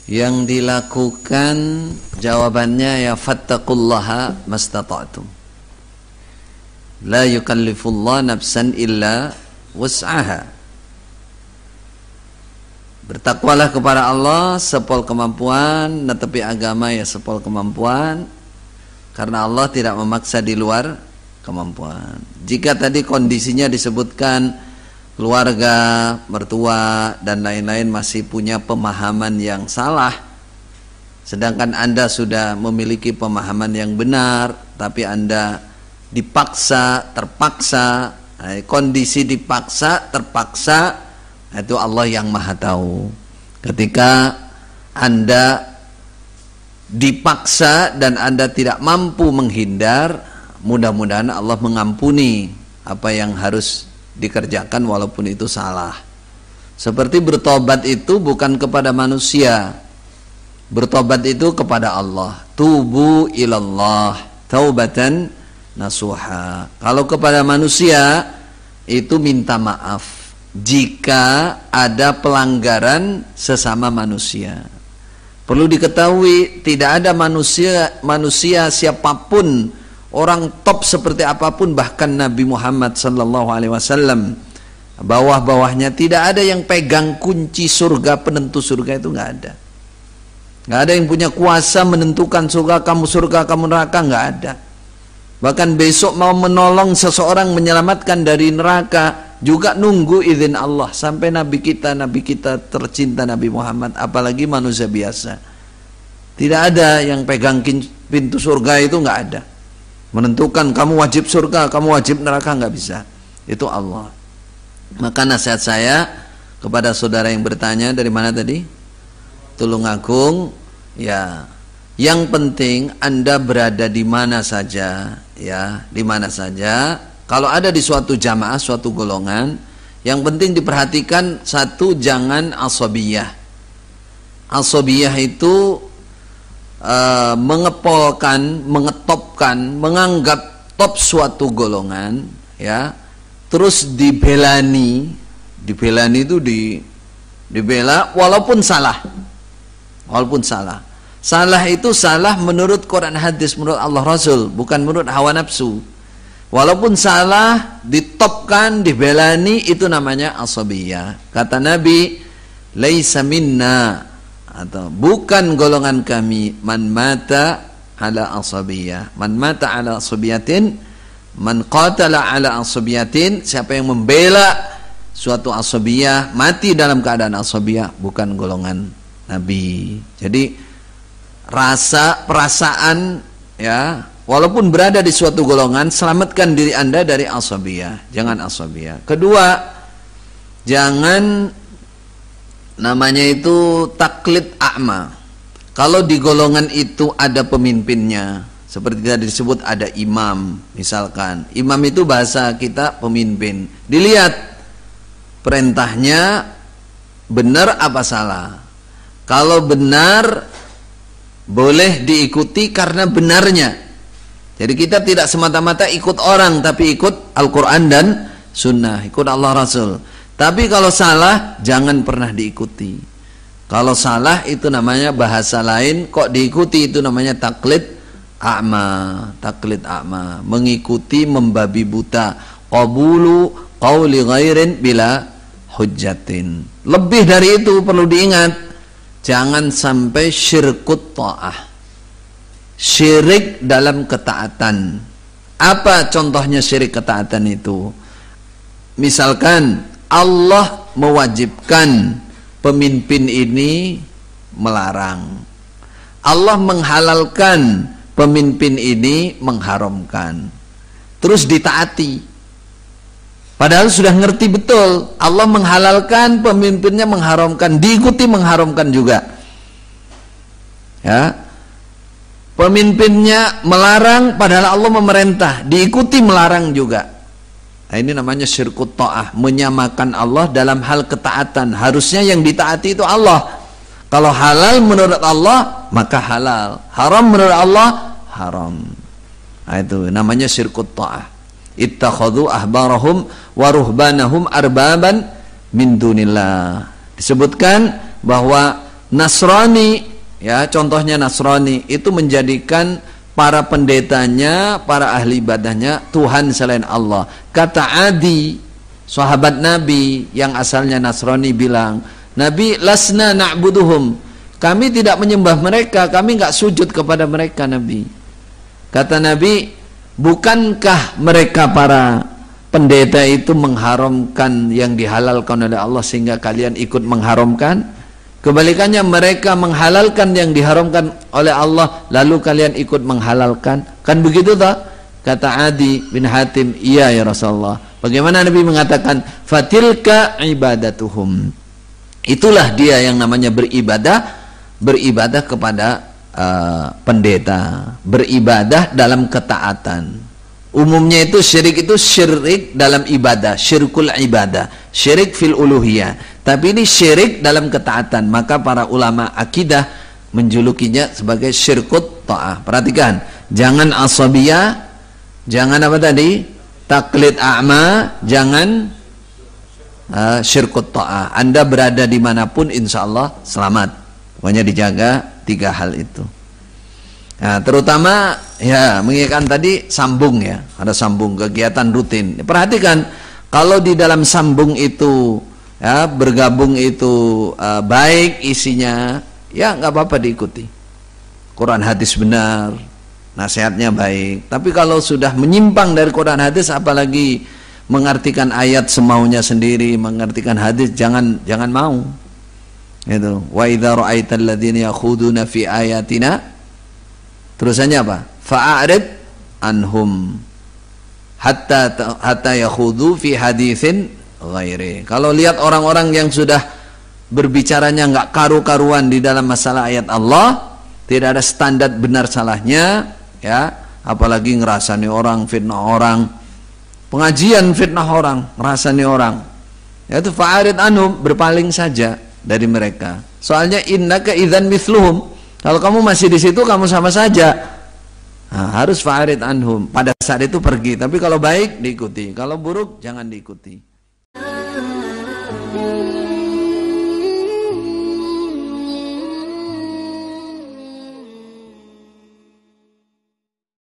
Yang dilakukan jawabannya ya fattaqullaha mastata'tum. La yukallifullah nafsan illa wus'aha. Bertakwalah kepada Allah sepol kemampuan, netepi agama ya sepol kemampuan, karena Allah tidak memaksa di luar kemampuan. Jika tadi kondisinya disebutkan keluarga, mertua dan lain-lain masih punya pemahaman yang salah, sedangkan Anda sudah memiliki pemahaman yang benar, tapi Anda dipaksa, terpaksa, kondisi dipaksa, terpaksa, itu Allah yang maha tahu. Ketika Anda dipaksa dan Anda tidak mampu menghindar, mudah-mudahan Allah mengampuni apa yang harus dikerjakan walaupun itu salah. Seperti bertobat itu bukan kepada manusia, bertobat itu kepada Allah. Tubu ilallah taubatan nasuha. Kalau kepada manusia itu minta maaf jika ada pelanggaran sesama manusia. Perlu diketahui tidak ada manusia siapapun, orang top seperti apapun, bahkan Nabi Muhammad sallallahu alaihi wasallam, bawah-bawahnya tidak ada yang pegang kunci surga, penentu surga itu nggak ada. Nggak ada yang punya kuasa menentukan surga kamu neraka, nggak ada. Bahkan besok mau menolong seseorang menyelamatkan dari neraka juga nunggu izin Allah. Sampai Nabi kita tercinta Nabi Muhammad, apalagi manusia biasa. Tidak ada yang pegang pintu surga, itu nggak ada. Menentukan kamu wajib surga, kamu wajib neraka, nggak bisa. Itu Allah. Maka nasihat saya kepada saudara yang bertanya dari mana tadi? Tulungagung, ya. Yang penting Anda berada di mana saja, ya, di mana saja. Kalau ada di suatu jamaah, suatu golongan, yang penting diperhatikan satu, jangan asabiyah. Asabiyah itu mengepolkan, mengetopkan, menganggap top suatu golongan, ya, terus dibelani itu dibela walaupun salah, salah itu salah menurut Quran hadis, menurut Allah Rasul, bukan menurut hawa nafsu. Walaupun salah ditopkan, dibelani, itu namanya asabiyah. Kata Nabi, laisa minna, atau bukan golongan kami, man mata ala asabiyah, man mata ala asabiyatin, man qatala ala asabiyatin, siapa yang membela suatu asabiyah, mati dalam keadaan asabiyah, bukan golongan Nabi. Jadi perasaan, ya, walaupun berada di suatu golongan, selamatkan diri Anda dari asabiyah, jangan asabiyah. Kedua, jangan namanya itu taklid a'ma. Kalau di golongan itu ada pemimpinnya, seperti tadi disebut ada imam, misalkan imam itu bahasa kita pemimpin, dilihat perintahnya benar apa salah. Kalau benar boleh diikuti karena benarnya. Jadi kita tidak semata-mata ikut orang, tapi ikut Al-Quran dan Sunnah, ikut Allah Rasul. Tapi kalau salah, jangan pernah diikuti. Kalau salah itu namanya bahasa lain, kok diikuti itu namanya taklid a'ma. Taklid a'ma, mengikuti membabi buta. Qabulu qawli ghairin bila hujjatin. Lebih dari itu perlu diingat, jangan sampai syirkut ta'ah, syirik dalam ketaatan. Apa contohnya syirik ketaatan itu? Misalkan Allah mewajibkan pemimpin ini melarang, Allah menghalalkan pemimpin ini mengharamkan, terus ditaati, padahal sudah ngerti betul Allah menghalalkan, pemimpinnya mengharamkan, diikuti mengharamkan juga, ya. Pemimpinnya melarang padahal Allah memerintah, diikuti melarang juga. Nah, ini namanya syirkut ta'ah, menyamakan Allah dalam hal ketaatan. Harusnya yang ditaati itu Allah. Kalau halal menurut Allah, maka halal. Haram menurut Allah, haram. Nah, itu namanya syirkut ta'ah. Ittakhadhu ahbarahum wa ruhbanahum arbaban min dunillah. Disebutkan bahwa Nasrani, ya contohnya Nasrani itu menjadikan para pendetanya, para ahli ibadahnya Tuhan selain Allah. Kata Adi, sahabat Nabi yang asalnya Nasrani bilang, Nabi, lasna na'buduhum, kami tidak menyembah mereka, kami nggak sujud kepada mereka, Nabi. Kata Nabi, bukankah mereka para pendeta itu mengharamkan yang dihalalkan oleh Allah sehingga kalian ikut mengharamkan? Kebalikannya, mereka menghalalkan yang diharamkan oleh Allah lalu kalian ikut menghalalkan. Kan begitu tak? Kata Adi bin Hatim, iya ya Rasulullah. Bagaimana Nabi mengatakan, fatilka ibadatuhum, itulah dia yang namanya beribadah kepada pendeta, beribadah dalam ketaatan. Umumnya itu syirik dalam ibadah, syirkul ibadah, syirik fil uluhiyah. Tapi ini syirik dalam ketaatan, maka para ulama akidah menjulukinya sebagai syirkut ta'ah. Perhatikan, jangan asabiyah, jangan apa tadi? Taklid a'ma, jangan syirkut ta'ah. Anda berada dimanapun insya Allah selamat. Pokoknya dijaga 3 hal itu. Nah, terutama ya mengingatkan tadi sambung, ya, ada sambung kegiatan rutin. Perhatikan, kalau di dalam sambung itu ya bergabung itu baik isinya, ya nggak apa-apa diikuti. Quran hadis benar, nasihatnya baik. Tapi kalau sudah menyimpang dari Quran hadis, apalagi mengartikan ayat semaunya sendiri, mengartikan hadis, jangan mau. Itu. Wa idza ra'aital ladzina yakhuduna fi ayatina, terusannya apa? Fa'arid anhum hatta yakhudu fi haditsin ghairi. Kalau lihat orang-orang yang sudah berbicaranya nggak karu-karuan di dalam masalah ayat Allah, tidak ada standar benar salahnya, ya, apalagi ngerasani orang, fitnah orang, pengajian fitnah orang, ngerasani orang, yaitu fa'arid anhum, berpaling saja dari mereka. Soalnya innaka idzan mithluhum, kalau kamu masih di situ kamu sama saja. Nah, harus fa'arid anhum, pada saat itu pergi. Tapi kalau baik diikuti, kalau buruk jangan diikuti.